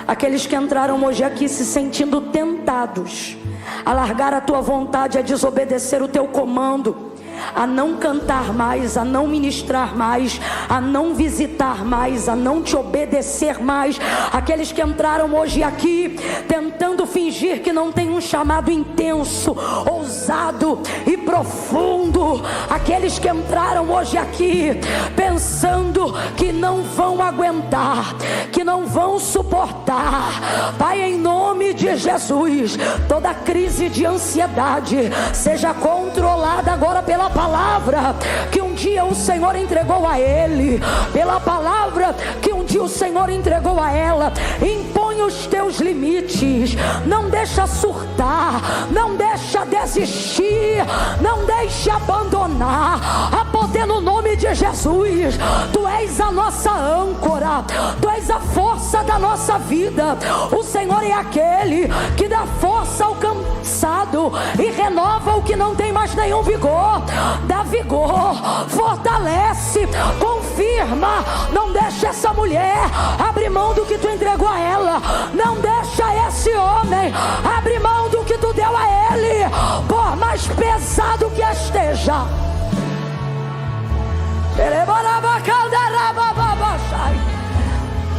[SPEAKER 1] aqueles que entraram hoje aqui se sentindo tentados a largar a tua vontade, a desobedecer o teu comando, a não cantar mais, a não ministrar mais, a não visitar mais, a não te obedecer mais. Aqueles que entraram hoje aqui tentando fingir que não tem um chamado intenso, ousado e profundo. Aqueles que entraram hoje aqui pensando que não vão aguentar, que não vão suportar. Pai, em nome de Jesus, toda crise de ansiedade seja controlada agora pela palavra que um dia o Senhor entregou a ele, pela palavra que um dia o Senhor entregou a ela. Impõe os teus limites, não deixa surtar, não deixa desistir, não deixa abandonar. Há poder no nome de Jesus. Tu és a nossa âncora, tu és a força da nossa vida. O Senhor é aquele que dá força ao cansado e renova o que não tem mais nenhum vigor. Dá vigor, fortalece, confirma. Não deixa essa mulher abrir mão do que tu entregou a ela. Não deixa esse homem abrir mão do que tu deu a ele, por mais pesado que esteja,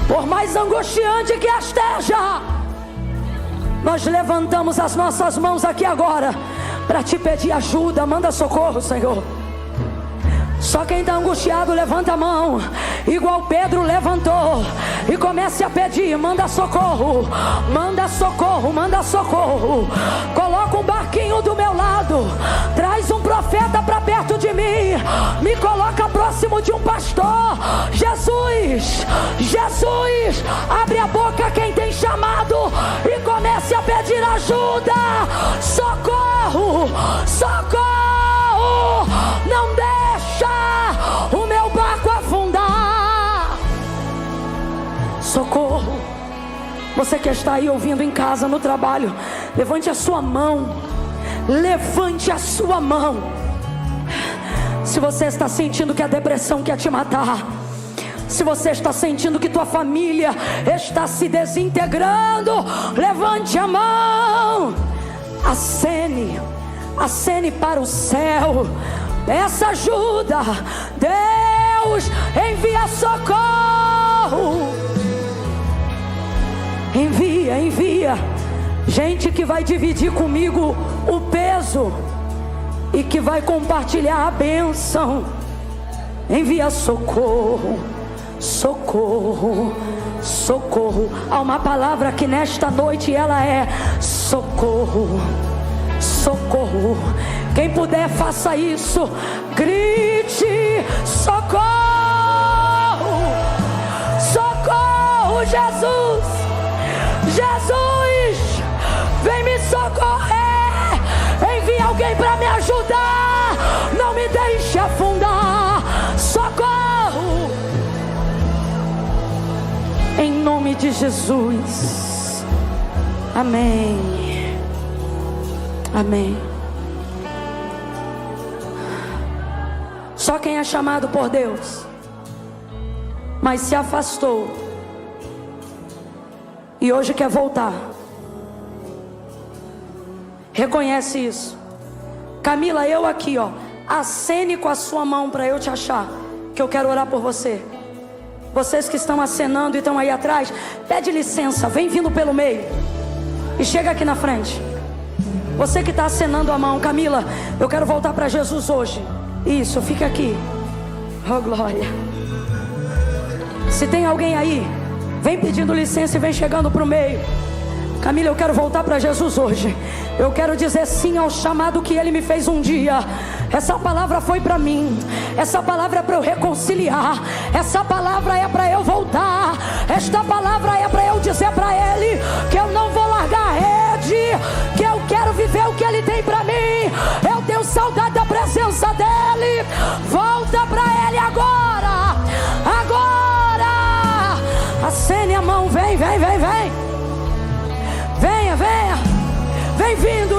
[SPEAKER 1] por mais angustiante que esteja. Nós levantamos as nossas mãos aqui agora para te pedir ajuda. Manda socorro, Senhor. Só quem está angustiado levanta a mão, igual Pedro levantou, e comece a pedir: manda socorro, manda socorro, manda socorro. Coloca um barquinho do meu lado, traz um profeta para perto de mim, me coloca próximo de um pastor. Jesus, Jesus, abre a boca quem tem chamado e comece a pedir ajuda. Socorro, socorro. Não deixa o meu barco afundar. Socorro. Você que está aí ouvindo em casa, no trabalho, levante a sua mão. Levante a sua mão. Se você está sentindo que a depressão quer te matar, se você está sentindo que tua família está se desintegrando, levante a mão. Acene para o céu. Peça ajuda. Deus, envia socorro. Envia gente que vai dividir comigo o peso e que vai compartilhar a bênção. Envia socorro, socorro, socorro. Há uma palavra que nesta noite ela é socorro, socorro. Quem puder, faça isso. Grite: socorro, socorro, Jesus, Jesus, vem me socorrer. Envia alguém para me ajudar. em nome de Jesus. Amém. Amém. Só quem é chamado por Deus, mas se afastou e hoje quer voltar, reconhece isso. Camila, eu aqui, ó, acene com a sua mão para eu te achar, que eu quero orar por você. Vocês que estão acenando e estão aí atrás, pede licença, vem vindo pelo meio e chega aqui na frente. Você que está acenando a mão, Camila, eu quero voltar para Jesus hoje. Isso, fica aqui. Oh, glória. Se tem alguém aí, vem pedindo licença e vem chegando para o meio. Camila, eu quero voltar para Jesus hoje. Eu quero dizer sim ao chamado que Ele me fez um dia. Essa palavra foi para mim. Essa palavra é para eu reconciliar. Essa palavra é para eu voltar. Esta palavra é para eu dizer para Ele que eu não vou largar a rede, que eu quero viver o que Ele tem para mim. Eu tenho saudade da presença dEle. Volta para Ele agora. Agora. Acene a mão, vem, vem, vem, vem. Venha, venha. Vem vindo.